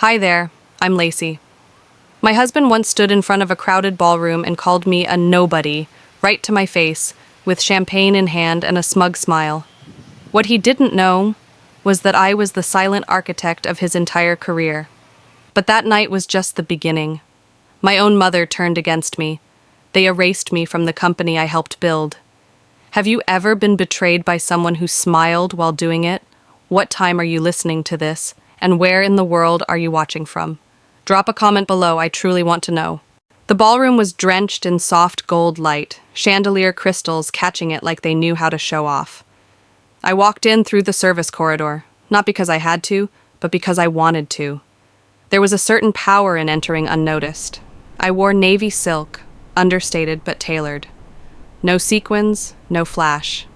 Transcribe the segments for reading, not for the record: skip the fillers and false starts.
Hi there, I'm Lacey. My husband once stood in front of a crowded ballroom and called me a nobody, right to my face, with champagne in hand and a smug smile. What he didn't know was that I was the silent architect of his entire career. But that night was just the beginning. My own mother turned against me. They erased me from the company I helped build. Have you ever been betrayed by someone who smiled while doing it? What time are you listening to this? And where in the world are you watching from? Drop a comment below, I truly want to know. The ballroom was drenched in soft gold light, chandelier crystals catching it like they knew how to show off. I walked in through the service corridor, not because I had to, but because I wanted to. There was a certain power in entering unnoticed. I wore navy silk, understated but tailored. No sequins, no flash.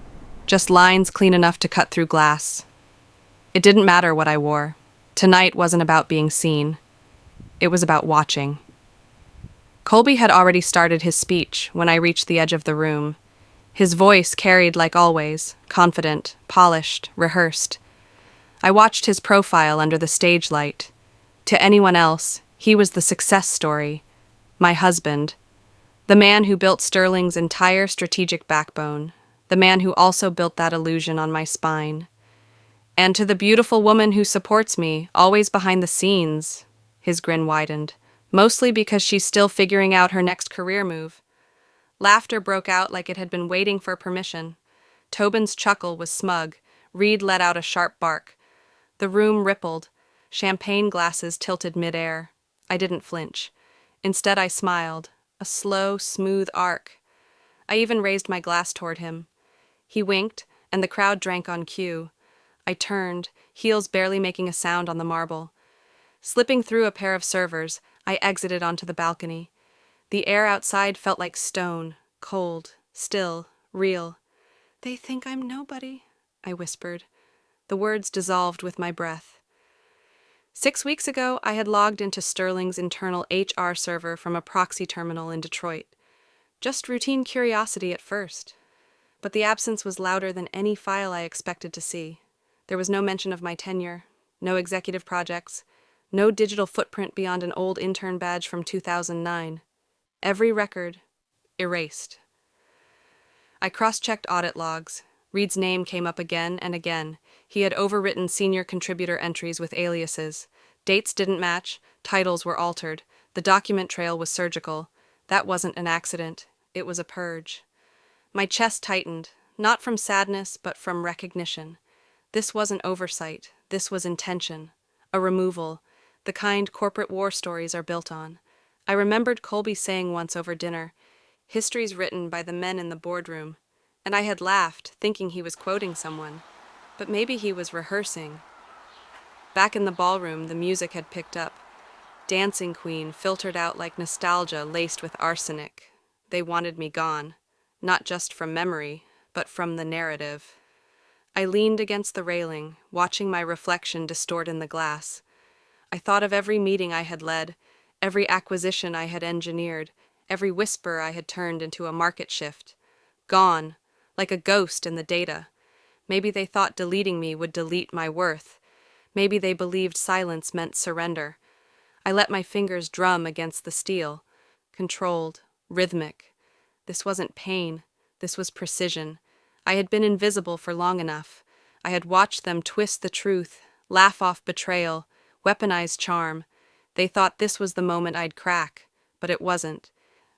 Just lines clean enough to cut through glass. It didn't matter what I wore. Tonight wasn't about being seen. It was about watching. Colby had already started his speech when I reached the edge of the room. His voice carried like always, confident, polished, rehearsed. I watched his profile under the stage light. To anyone else, he was the success story. My husband. The man who built Sterling's entire strategic backbone. The man who also built that illusion on my spine. And to the beautiful woman who supports me, always behind the scenes. His grin widened, mostly because she's still figuring out her next career move. Laughter broke out like it had been waiting for permission. Tobin's chuckle was smug. Reed let out a sharp bark. The room rippled. Champagne glasses tilted midair. I didn't flinch. Instead, I smiled. A slow, smooth arc. I even raised my glass toward him. He winked, and the crowd drank on cue. I turned, heels barely making a sound on the marble. Slipping through a pair of servers, I exited onto the balcony. The air outside felt like stone, cold, still, real. "They think I'm nobody," I whispered. The words dissolved with my breath. 6 weeks ago, I had logged into Sterling's internal HR server from a proxy terminal in Detroit. Just routine curiosity at first. But the absence was louder than any file I expected to see. There was no mention of my tenure, no executive projects, no digital footprint beyond an old intern badge from 2009. Every record, erased. I cross-checked audit logs. Reed's name came up again and again. He had overwritten senior contributor entries with aliases. Dates didn't match, titles were altered. The document trail was surgical. That wasn't an accident. It was a purge. My chest tightened, not from sadness, but from recognition. This wasn't oversight. This was intention. A removal. The kind corporate war stories are built on. I remembered Colby saying once over dinner, "History's written by the men in the boardroom." And I had laughed, thinking he was quoting someone. But maybe he was rehearsing. Back in the ballroom, the music had picked up. Dancing Queen filtered out like nostalgia laced with arsenic. They wanted me gone. Not just from memory, but from the narrative. I leaned against the railing, watching my reflection distort in the glass. I thought of every meeting I had led, every acquisition I had engineered, every whisper I had turned into a market shift. Gone, like a ghost in the data. Maybe they thought deleting me would delete my worth. Maybe they believed silence meant surrender. I let my fingers drum against the steel. Controlled, rhythmic. This wasn't pain. This was precision. I had been invisible for long enough. I had watched them twist the truth, laugh off betrayal, weaponize charm. They thought this was the moment I'd crack, but it wasn't.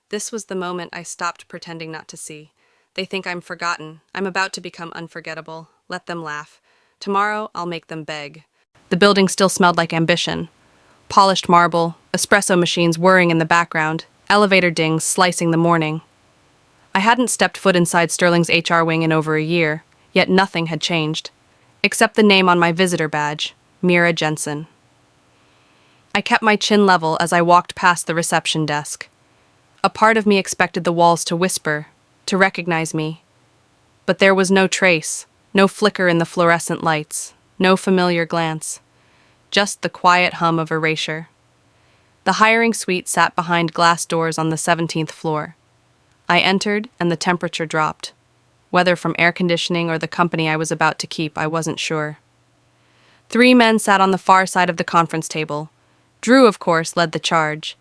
This was the moment I stopped pretending not to see. They think I'm forgotten. I'm about to become unforgettable. Let them laugh. Tomorrow, I'll make them beg. The building still smelled like ambition. Polished marble, espresso machines whirring in the background, elevator dings slicing the morning. I hadn't stepped foot inside Sterling's HR wing in over a year, yet nothing had changed, except the name on my visitor badge, Mira Jensen. I kept my chin level as I walked past the reception desk. A part of me expected the walls to whisper, to recognize me. But there was no trace, no flicker in the fluorescent lights, no familiar glance. Just the quiet hum of erasure. The hiring suite sat behind glass doors on the 17th floor. I entered, and the temperature dropped. Whether from air conditioning or the company I was about to keep, I wasn't sure. 3 men sat on the far side of the conference table. Drew, of course, led the charge.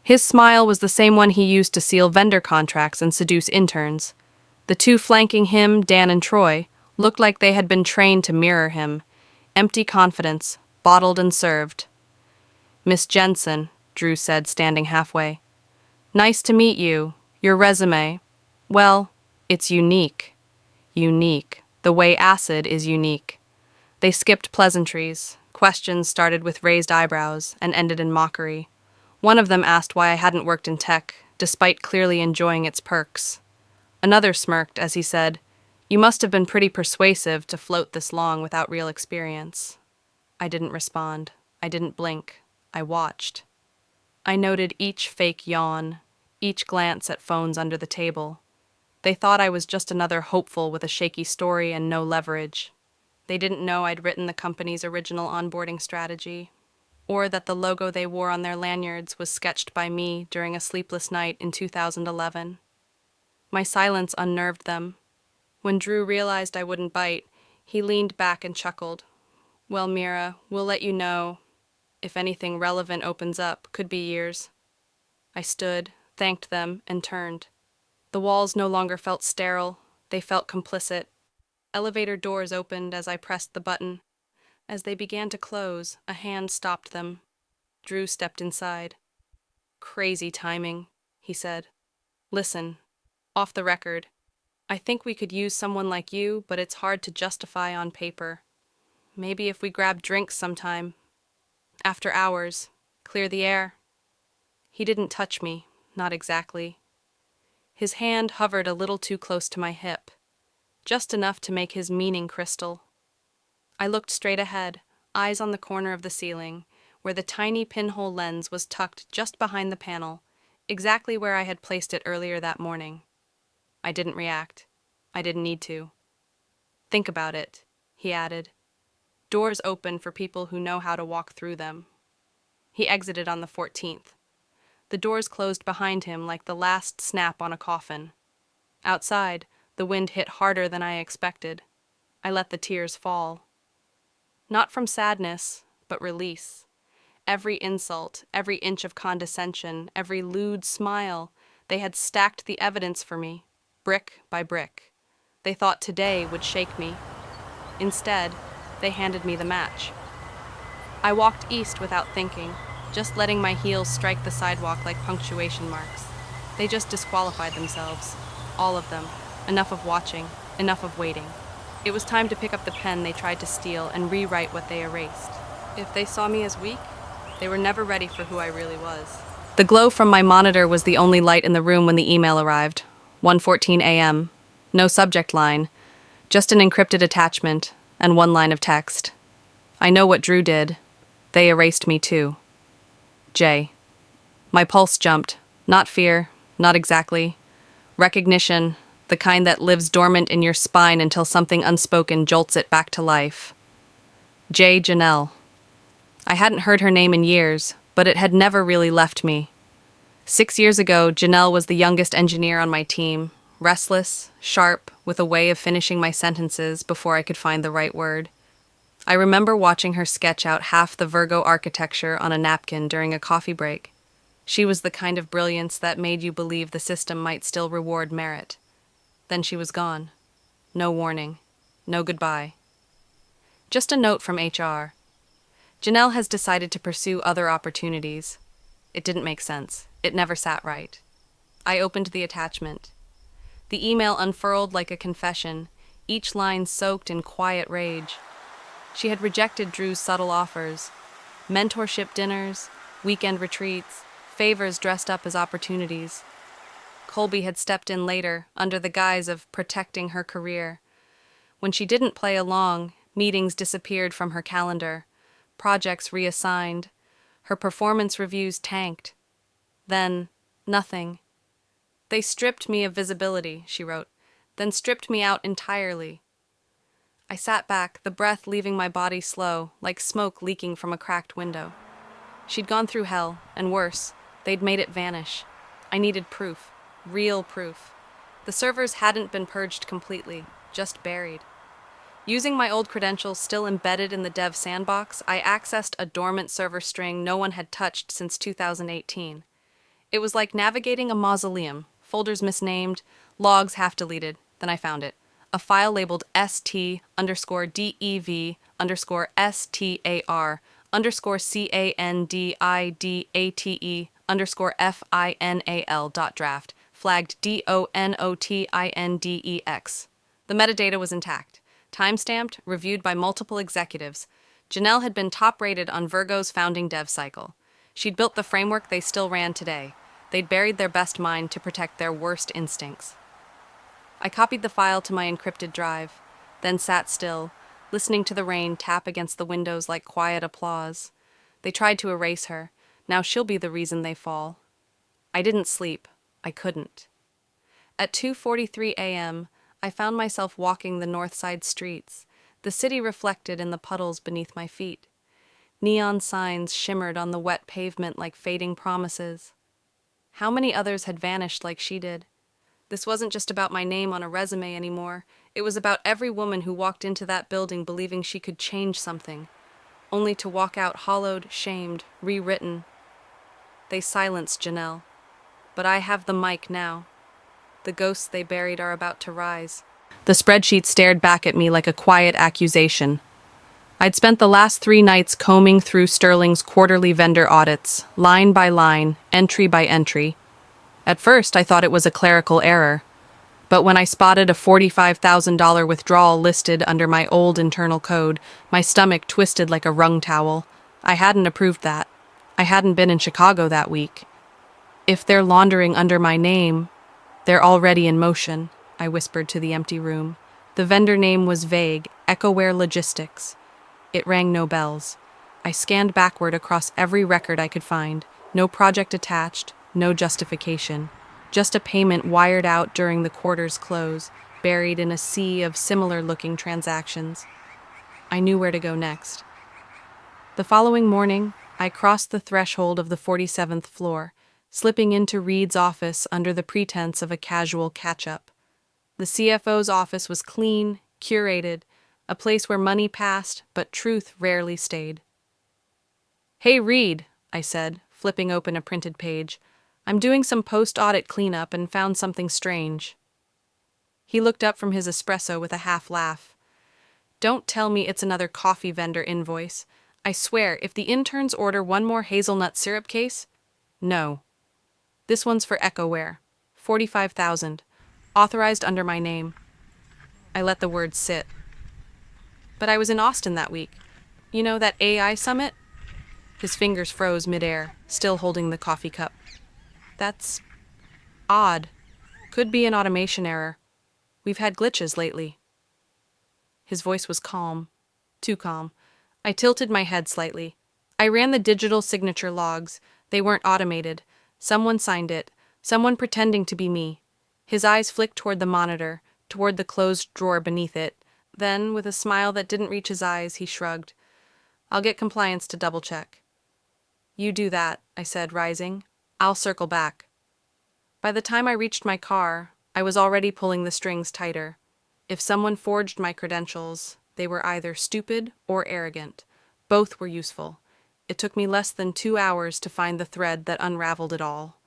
His smile was the same one he used to seal vendor contracts and seduce interns. The two flanking him, Dan and Troy, looked like they had been trained to mirror him. Empty confidence, bottled and served. "Miss Jensen," Drew said, standing halfway. "Nice to meet you. Your resume. Well, it's unique. Unique. The way acid is unique." They skipped pleasantries. Questions started with raised eyebrows and ended in mockery. One of them asked why I hadn't worked in tech, despite clearly enjoying its perks. Another smirked as he said, "You must have been pretty persuasive to float this long without real experience." I didn't respond. I didn't blink. I watched. I noted each fake yawn, each glance at phones under the table. They thought I was just another hopeful with a shaky story and no leverage. They didn't know I'd written the company's original onboarding strategy, or that the logo they wore on their lanyards was sketched by me during a sleepless night in 2011. My silence unnerved them. When Drew realized I wouldn't bite, he leaned back and chuckled. "Well, Mira, we'll let you know. If anything relevant opens up, could be years." I stood, thanked them, and turned. The walls no longer felt sterile. They felt complicit. Elevator doors opened as I pressed the button. As they began to close, a hand stopped them. Drew stepped inside. "Crazy timing," he said. "Listen, off the record. I think we could use someone like you, but it's hard to justify on paper. Maybe if we grab drinks sometime. After hours. Clear the air." He didn't touch me, not exactly. His hand hovered a little too close to my hip, just enough to make his meaning crystal. I looked straight ahead, eyes on the corner of the ceiling, where the tiny pinhole lens was tucked just behind the panel, exactly where I had placed it earlier that morning. I didn't react. I didn't need to. "Think about it," he added. "Doors open for people who know how to walk through them." He exited on the 14th. The doors closed behind him like the last snap on a coffin. Outside, the wind hit harder than I expected. I let the tears fall. Not from sadness, but release. Every insult, every inch of condescension, every lewd smile, they had stacked the evidence for me, brick by brick. They thought today would shake me. Instead, they handed me the match. I walked east without thinking, just letting my heels strike the sidewalk like punctuation marks. They just disqualified themselves. All of them. Enough of watching, enough of waiting. It was time to pick up the pen they tried to steal and rewrite what they erased. If they saw me as weak, they were never ready for who I really was. The glow from my monitor was the only light in the room when the email arrived. 1:14 a.m. No subject line, just an encrypted attachment and one line of text. I know what Drew did. They erased me too. J. My pulse jumped. Not fear, not exactly. Recognition, the kind that lives dormant in your spine until something unspoken jolts it back to life. J. Janelle. I hadn't heard her name in years, but it had never really left me. 6 years ago, Janelle was the youngest engineer on my team, restless, sharp, with a way of finishing my sentences before I could find the right word. I remember watching her sketch out half the Virgo architecture on a napkin during a coffee break. She was the kind of brilliance that made you believe the system might still reward merit. Then she was gone. No warning. No goodbye. Just a note from HR. Janelle has decided to pursue other opportunities. It didn't make sense. It never sat right. I opened the attachment. The email unfurled like a confession, each line soaked in quiet rage. She had rejected Drew's subtle offers. Mentorship dinners, weekend retreats, favors dressed up as opportunities. Colby had stepped in later, under the guise of protecting her career. When she didn't play along, meetings disappeared from her calendar, projects reassigned, her performance reviews tanked. Then, nothing. "They stripped me of visibility," she wrote, "then stripped me out entirely." I sat back, the breath leaving my body slow, like smoke leaking from a cracked window. She'd gone through hell, and worse, they'd made it vanish. I needed proof, real proof. The servers hadn't been purged completely, just buried. Using my old credentials still embedded in the dev sandbox, I accessed a dormant server string no one had touched since 2018. It was like navigating a mausoleum, folders misnamed, logs half deleted. Then I found it. A file labeled st underscore dev underscore star underscore candidate underscore final dot draft, flagged donotindex. The metadata was intact, time-stamped, reviewed by multiple executives. Janelle had been top-rated on Virgo's founding dev cycle. She'd built the framework they still ran today. They'd buried their best mind to protect their worst instincts. I copied the file to my encrypted drive, then sat still, listening to the rain tap against the windows like quiet applause. They tried to erase her. Now she'll be the reason they fall. I didn't sleep. I couldn't. At 2:43 a.m., I found myself walking the north side streets, the city reflected in the puddles beneath my feet. Neon signs shimmered on the wet pavement like fading promises. How many others had vanished like she did? This wasn't just about my name on a resume anymore. It was about every woman who walked into that building believing she could change something, only to walk out hollowed, shamed, rewritten. They silenced Janelle. But I have the mic now. The ghosts they buried are about to rise. The spreadsheet stared back at me like a quiet accusation. I'd spent the last 3 nights combing through Sterling's quarterly vendor audits, line by line, entry by entry. At first, I thought it was a clerical error. But when I spotted a $45,000 withdrawal listed under my old internal code, my stomach twisted like a wrung towel. I hadn't approved that. I hadn't been in Chicago that week. If they're laundering under my name, they're already in motion, I whispered to the empty room. The vendor name was vague, Echoware Logistics. It rang no bells. I scanned backward across every record I could find. No project attached, no justification. Just a payment wired out during the quarter's close, buried in a sea of similar-looking transactions. I knew where to go next. The following morning, I crossed the threshold of the 47th floor, slipping into Reed's office under the pretense of a casual catch-up. The CFO's office was clean, curated, a place where money passed, but truth rarely stayed. "Hey, Reed," I said, flipping open a printed page. "I'm doing some post-audit cleanup and found something strange." He looked up from his espresso with a half-laugh. "Don't tell me it's another coffee vendor invoice. I swear, if the interns order one more hazelnut syrup case..." "No. This one's for Echoware. 45,000. Authorized under my name." I let the words sit. "But I was in Austin that week. You know, that AI summit?" His fingers froze midair, still holding the coffee cup. "That's odd. Could be an automation error. We've had glitches lately." His voice was calm. Too calm. I tilted my head slightly. I ran the digital signature logs. They weren't automated. Someone signed it. Someone pretending to be me. His eyes flicked toward the monitor, toward the closed drawer beneath it. Then, with a smile that didn't reach his eyes, he shrugged. "I'll get compliance to double-check." "You do that," I said, rising. "I'll circle back." By the time I reached my car, I was already pulling the strings tighter. If someone forged my credentials, they were either stupid or arrogant. Both were useful. It took me less than 2 hours to find the thread that unraveled it all.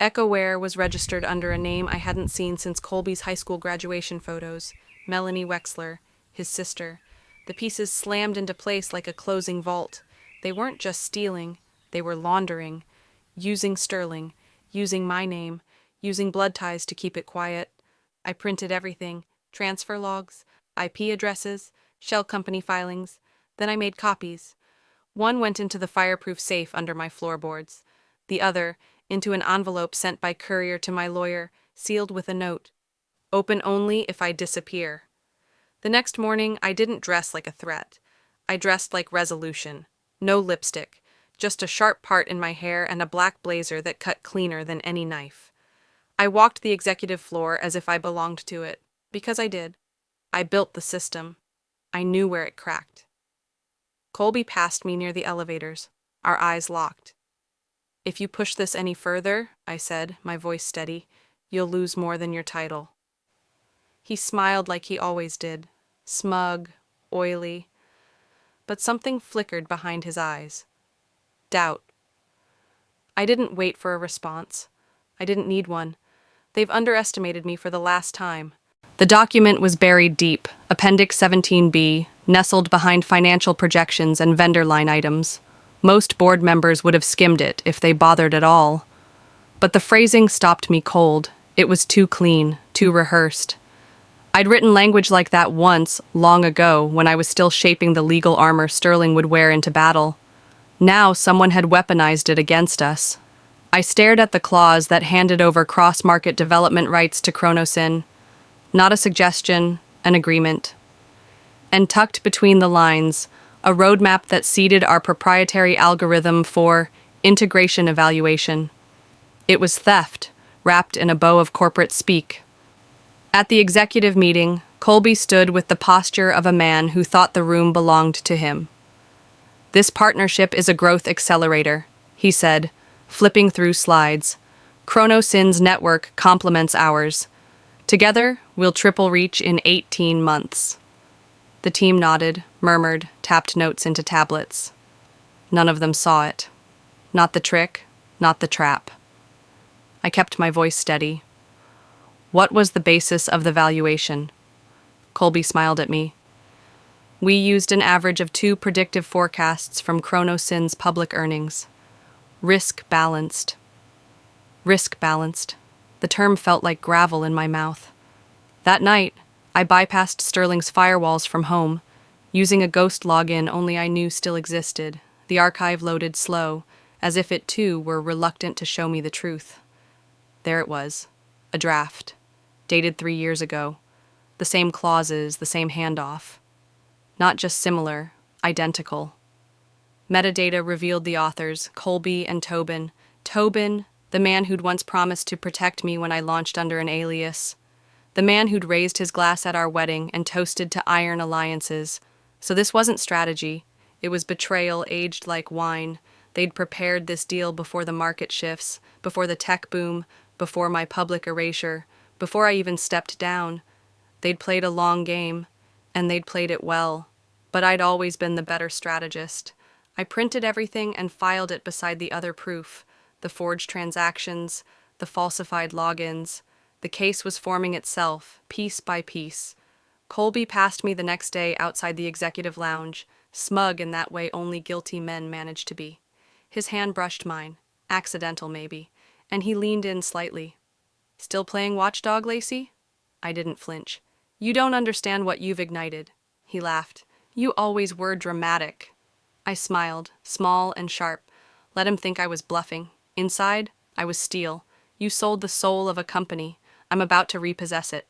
Echoware was registered under a name I hadn't seen since Colby's high school graduation photos, Melanie Wexler, his sister. The pieces slammed into place like a closing vault. They weren't just stealing, they were laundering, using Sterling, using my name, using blood ties to keep it quiet. I printed everything, transfer logs, IP addresses, shell company filings. Then I made copies. One went into the fireproof safe under my floorboards. The other, into an envelope sent by courier to my lawyer, sealed with a note. "Open only if I disappear." The next morning, I didn't dress like a threat. I dressed like resolution. No lipstick, just a sharp part in my hair and a black blazer that cut cleaner than any knife. I walked the executive floor as if I belonged to it, because I did. I built the system. I knew where it cracked. Colby passed me near the elevators. Our eyes locked. "If you push this any further," I said, my voice steady, "you'll lose more than your title." He smiled like he always did, smug, oily, but something flickered behind his eyes. Doubt. I didn't wait for a response. I didn't need one. They've underestimated me for the last time. The document was buried deep, Appendix 17B, nestled behind financial projections and vendor line items. Most board members would have skimmed it if they bothered at all. But the phrasing stopped me cold. It was too clean, too rehearsed. I'd written language like that once, long ago, when I was still shaping the legal armor Sterling would wear into battle. Now someone had weaponized it against us. I stared at the clause that handed over cross-market development rights to Chronosin. Not a suggestion, an agreement. And tucked between the lines, a roadmap that seeded our proprietary algorithm for integration evaluation. It was theft, wrapped in a bow of corporate speak. At the executive meeting, Colby stood with the posture of a man who thought the room belonged to him. "This partnership is a growth accelerator," he said, flipping through slides. "Chronosin's network complements ours. Together, we'll triple reach in 18 months. The team nodded, murmured, tapped notes into tablets. None of them saw it. Not the trick, not the trap. I kept my voice steady. What was the basis of the valuation? Colby smiled at me. We used an average of 2 predictive forecasts from Chronosin's public earnings. Risk balanced. Risk balanced. The term felt like gravel in my mouth. That night, I bypassed Sterling's firewalls from home, using a ghost login only I knew still existed. The archive loaded slow, as if it too were reluctant to show me the truth. There it was, a draft, dated 3 years ago. The same clauses, the same handoff. Not just similar, identical. Metadata revealed the authors, Colby and Tobin. Tobin, the man who'd once promised to protect me when I launched under an alias. The man who'd raised his glass at our wedding and toasted to iron alliances. So this wasn't strategy. It was betrayal aged like wine. They'd prepared this deal before the market shifts, before the tech boom, before my public erasure, before I even stepped down. They'd played a long game, and they'd played it well. But I'd always been the better strategist. I printed everything and filed it beside the other proof, the forged transactions, the falsified logins. The case was forming itself, piece by piece. Colby passed me the next day outside the executive lounge, smug in that way only guilty men manage to be. His hand brushed mine, accidental maybe, and he leaned in slightly. Still playing watchdog, Lacey? I didn't flinch. You don't understand what you've ignited. He laughed. You always were dramatic. I smiled, small and sharp. Let him think I was bluffing. Inside, I was steel. You sold the soul of a company. I'm about to repossess it.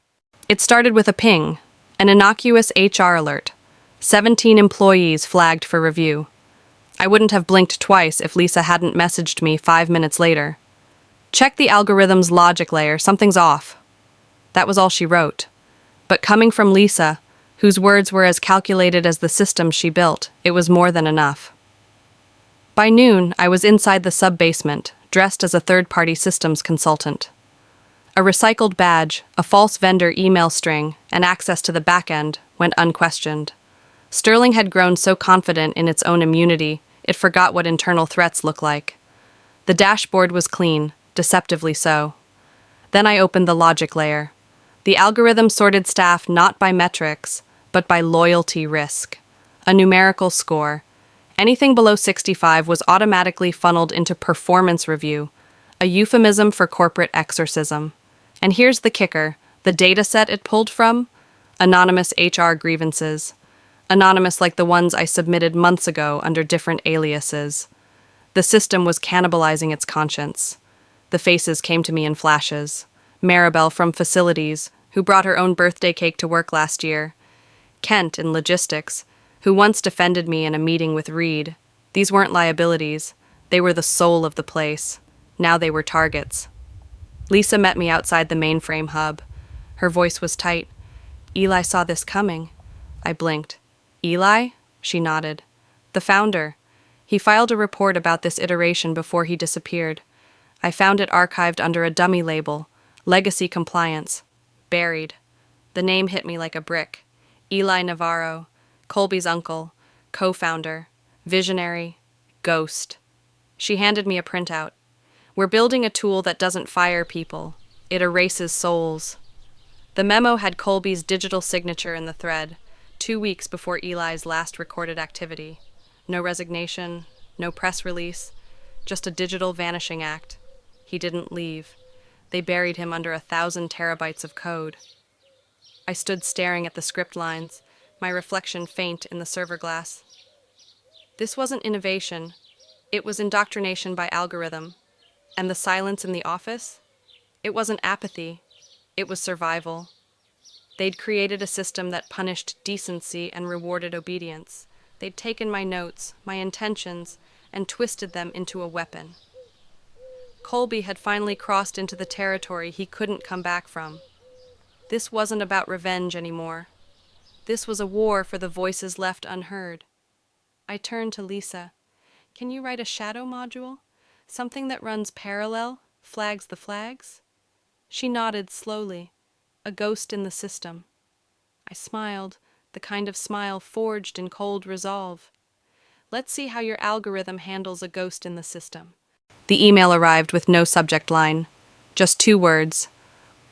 It started with a ping, an innocuous HR alert. 17 employees flagged for review. I wouldn't have blinked twice if Lisa hadn't messaged me 5 minutes later. Check the algorithm's logic layer, something's off. That was all she wrote. But coming from Lisa, whose words were as calculated as the system she built, it was more than enough. By noon, I was inside the sub-basement, dressed as a third-party systems consultant. A recycled badge, a false vendor email string, and access to the back end went unquestioned. Sterling had grown so confident in its own immunity, it forgot what internal threats look like. The dashboard was clean, deceptively so. Then I opened the logic layer. The algorithm sorted staff not by metrics, but by loyalty risk. A numerical score. Anything below 65 was automatically funneled into performance review, a euphemism for corporate exorcism. And here's the kicker, the data set it pulled from? Anonymous HR grievances. Anonymous like the ones I submitted months ago under different aliases. The system was cannibalizing its conscience. The faces came to me in flashes. Maribel from facilities, who brought her own birthday cake to work last year. Kent in logistics, who once defended me in a meeting with Reed. These weren't liabilities. They were the soul of the place. Now they were targets. Lisa met me outside the mainframe hub. Her voice was tight. Eli saw this coming. I blinked. Eli? She nodded. The founder. He filed a report about this iteration before he disappeared. I found it archived under a dummy label. Legacy compliance. Buried. The name hit me like a brick. Eli Navarro, Colby's uncle, co-founder, visionary, ghost. She handed me a printout. We're building a tool that doesn't fire people. It erases souls. The memo had Colby's digital signature in the thread, 2 weeks before Eli's last recorded activity. No resignation, no press release, just a digital vanishing act. He didn't leave. They buried him under 1,000 terabytes of code. I stood staring at the script lines, my reflection faint in the server glass. This wasn't innovation. It was indoctrination by algorithm. And the silence in the office? It wasn't apathy. It was survival. They'd created a system that punished decency and rewarded obedience. They'd taken my notes, my intentions, and twisted them into a weapon. Colby had finally crossed into the territory he couldn't come back from. This wasn't about revenge anymore. This was a war for the voices left unheard. I turned to Lisa. Can you write a shadow module? Something that runs parallel, flags the flags? She nodded slowly. A ghost in the system. I smiled, the kind of smile forged in cold resolve. Let's see how your algorithm handles a ghost in the system. The email arrived with no subject line. Just 2 words.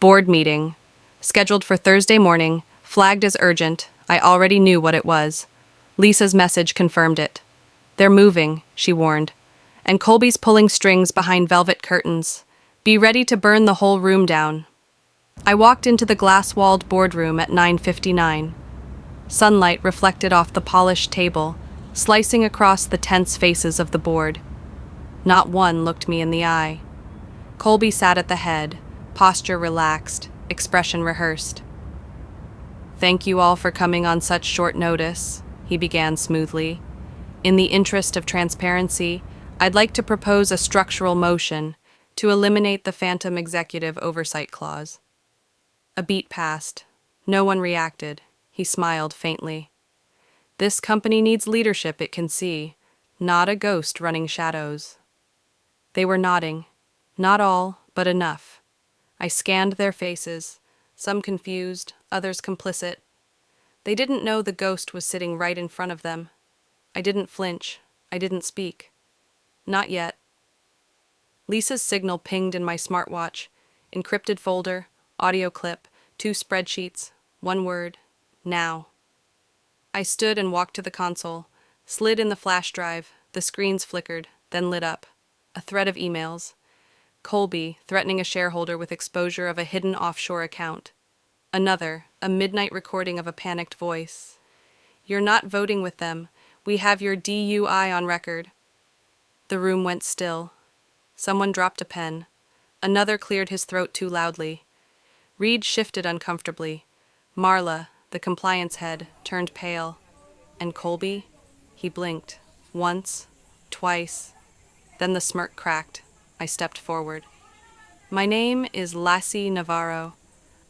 Board meeting. Scheduled for Thursday morning, flagged as urgent. I already knew what it was. Lisa's message confirmed it. They're moving, she warned. And Colby's pulling strings behind velvet curtains. Be ready to burn the whole room down. I walked into the glass-walled boardroom at 9:59. Sunlight reflected off the polished table, slicing across the tense faces of the board. Not one looked me in the eye. Colby sat at the head, posture relaxed, expression rehearsed. Thank you all for coming on such short notice, he began smoothly. In the interest of transparency, I'd like to propose a structural motion to eliminate the phantom executive oversight clause. A beat passed. No one reacted. He smiled faintly. This company needs leadership it can see, not a ghost running shadows. They were nodding. Not all, but enough. I scanned their faces, some confused, others complicit. They didn't know the ghost was sitting right in front of them. I didn't flinch. I didn't speak. Not yet. Lisa's signal pinged in my smartwatch. Encrypted folder, audio clip, 2 spreadsheets, 1 word, now. I stood and walked to the console, slid in the flash drive, the screens flickered, then lit up. A thread of emails. Colby, threatening a shareholder with exposure of a hidden offshore account. Another, a midnight recording of a panicked voice. You're not voting with them. We have your DUI on record. The room went still. Someone dropped a pen. Another cleared his throat too loudly. Reed shifted uncomfortably. Marla, the compliance head, turned pale. And Colby? He blinked. Once, twice. Then the smirk cracked. I stepped forward. My name is Lassie Navarro.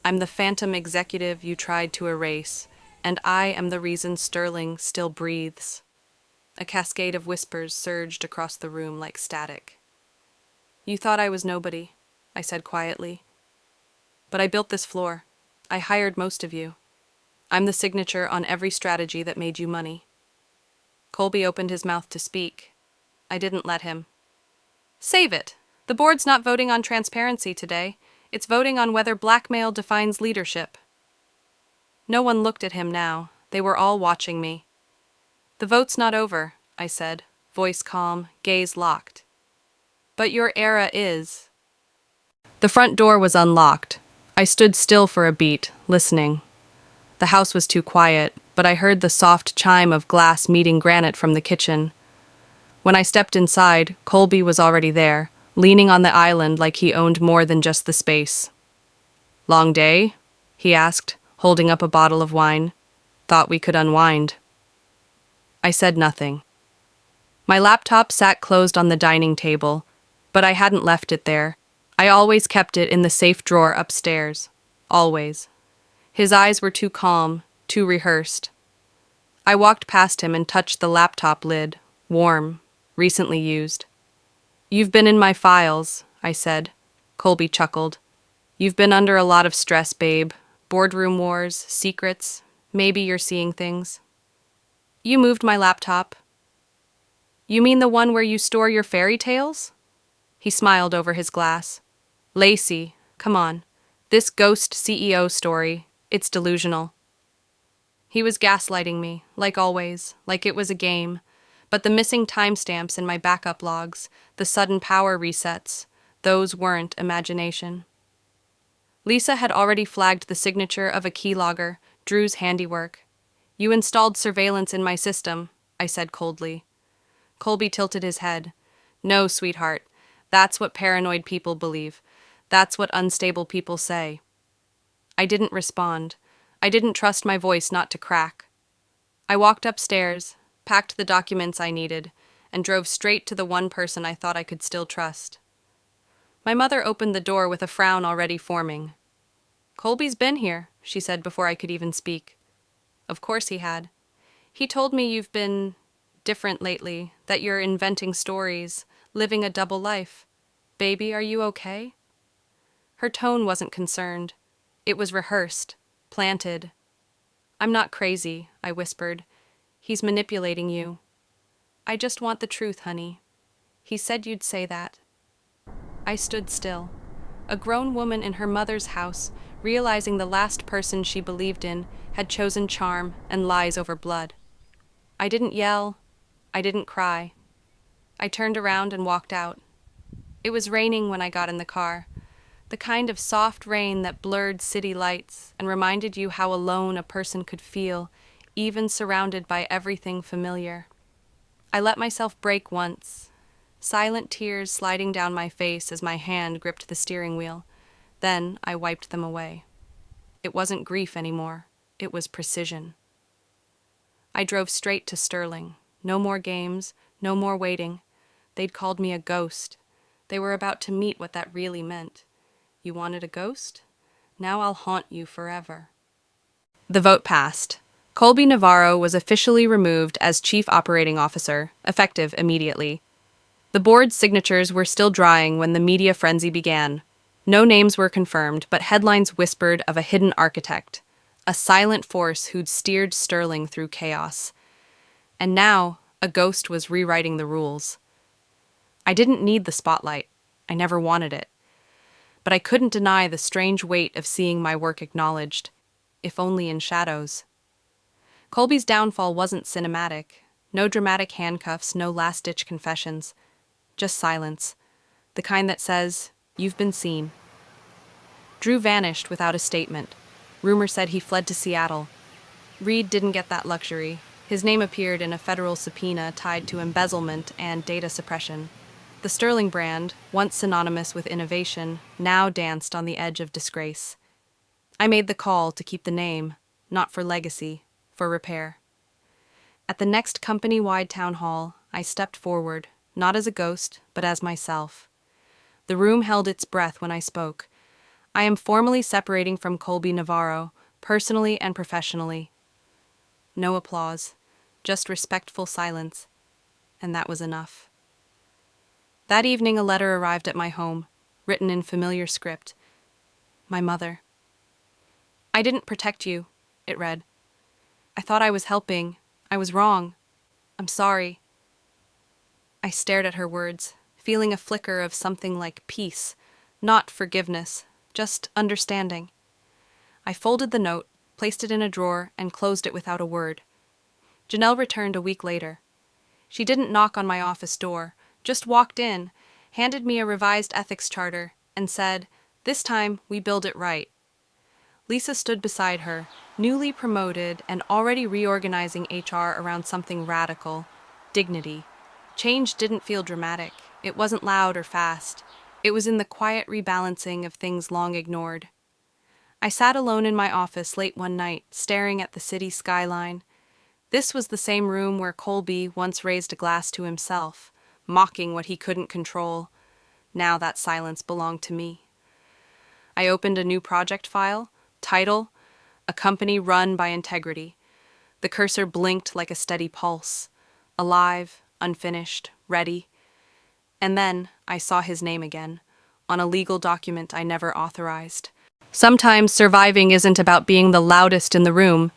I'm the phantom executive you tried to erase, and I am the reason Sterling still breathes. A cascade of whispers surged across the room like static. You thought I was nobody, I said quietly. But I built this floor. I hired most of you. I'm the signature on every strategy that made you money. Colby opened his mouth to speak. I didn't let him. Save it! The board's not voting on transparency today. It's voting on whether blackmail defines leadership. No one looked at him now. They were all watching me. The vote's not over, I said, voice calm, gaze locked. But your era is. The front door was unlocked. I stood still for a beat, listening. The house was too quiet, but I heard the soft chime of glass meeting granite from the kitchen. When I stepped inside, Colby was already there, leaning on the island like he owned more than just the space. Long day? He asked, holding up a bottle of wine. Thought we could unwind. I said nothing. My laptop sat closed on the dining table, but I hadn't left it there. I always kept it in the safe drawer upstairs. Always. His eyes were too calm, too rehearsed. I walked past him and touched the laptop lid, warm, recently used. You've been in my files, I said. Colby chuckled. You've been under a lot of stress, babe. Boardroom wars, secrets. Maybe you're seeing things. You moved my laptop. You mean the one where you store your fairy tales? He smiled over his glass. Lacey, come on. This ghost CEO story, it's delusional. He was gaslighting me, like always, like it was a game. But the missing timestamps in my backup logs, the sudden power resets, those weren't imagination. Lisa had already flagged the signature of a keylogger, Drew's handiwork. You installed surveillance in my system, I said coldly. Colby tilted his head. No, sweetheart. That's what paranoid people believe. That's what unstable people say. I didn't respond. I didn't trust my voice not to crack. I walked upstairs, packed the documents I needed, and drove straight to the one person I thought I could still trust. My mother opened the door with a frown already forming. Colby's been here, she said before I could even speak. Of course he had. He told me you've been different lately, that you're inventing stories, living a double life. Baby, are you okay? Her tone wasn't concerned. It was rehearsed, planted. I'm not crazy, I whispered. He's manipulating you. I just want the truth, honey. He said you'd say that. I stood still. A grown woman in her mother's house, realizing the last person she believed in had chosen charm and lies over blood. I didn't yell. I didn't cry. I turned around and walked out. It was raining when I got in the car, the kind of soft rain that blurred city lights and reminded you how alone a person could feel, even surrounded by everything familiar. I let myself break once, silent tears sliding down my face as my hand gripped the steering wheel. Then I wiped them away. It wasn't grief anymore. It was precision. I drove straight to Sterling. No more games, no more waiting. They'd called me a ghost. They were about to meet what that really meant. You wanted a ghost? Now I'll haunt you forever. The vote passed. Colby Navarro was officially removed as Chief Operating Officer, effective immediately. The board's signatures were still drying when the media frenzy began. No names were confirmed, but headlines whispered of a hidden architect, a silent force who'd steered Sterling through chaos. And now, a ghost was rewriting the rules. I didn't need the spotlight. I never wanted it. But I couldn't deny the strange weight of seeing my work acknowledged, if only in shadows. Colby's downfall wasn't cinematic. No dramatic handcuffs, no last-ditch confessions. Just silence. The kind that says, you've been seen. Drew vanished without a statement. Rumor said he fled to Seattle. Reed didn't get that luxury. His name appeared in a federal subpoena tied to embezzlement and data suppression. The Sterling brand, once synonymous with innovation, now danced on the edge of disgrace. I made the call to keep the name, not for legacy, for repair. At the next company-wide town hall, I stepped forward, not as a ghost, but as myself. The room held its breath when I spoke. I am formally separating from Colby Navarro, personally and professionally. No applause, just respectful silence, and that was enough. That evening a letter arrived at my home, written in familiar script. My mother. I didn't protect you, it read. I thought I was helping. I was wrong. I'm sorry. I stared at her words, feeling a flicker of something like peace, not forgiveness, just understanding. I folded the note, placed it in a drawer, and closed it without a word. Janelle returned a week later. She didn't knock on my office door, just walked in, handed me a revised ethics charter, and said, "This time we build it right." Lisa stood beside her, newly promoted and already reorganizing HR around something radical, dignity. Change didn't feel dramatic. It wasn't loud or fast. It was in the quiet rebalancing of things long ignored. I sat alone in my office late one night, staring at the city skyline. This was the same room where Colby once raised a glass to himself, mocking what he couldn't control. Now that silence belonged to me. I opened a new project file, title, A Company Run by Integrity. The cursor blinked like a steady pulse, alive, unfinished, ready. And then I saw his name again, on a legal document I never authorized. Sometimes surviving isn't about being the loudest in the room.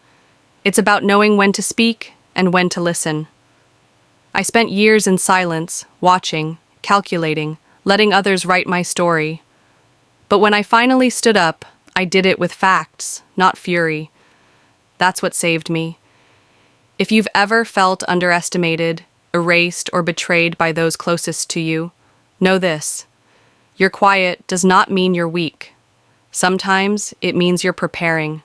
It's about knowing when to speak and when to listen. I spent years in silence, watching, calculating, letting others write my story. But when I finally stood up, I did it with facts, not fury. That's what saved me. If you've ever felt underestimated, erased, or betrayed by those closest to you, know this. Your quiet does not mean you're weak. Sometimes it means you're preparing.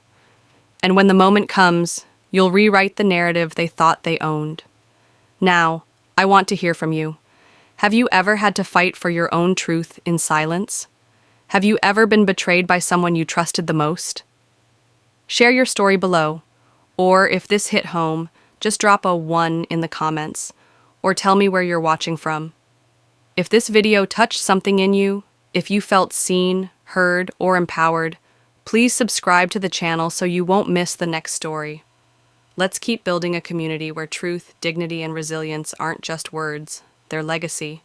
And when the moment comes, you'll rewrite the narrative they thought they owned. Now, I want to hear from you. Have you ever had to fight for your own truth in silence? Have you ever been betrayed by someone you trusted the most? Share your story below, or if this hit home, just drop a 1 in the comments, or tell me where you're watching from. If this video touched something in you, if you felt seen, heard, or empowered, please subscribe to the channel so you won't miss the next story. Let's keep building a community where truth, dignity, and resilience aren't just words, they're legacy.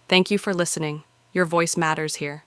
Thank you for listening. Your voice matters here.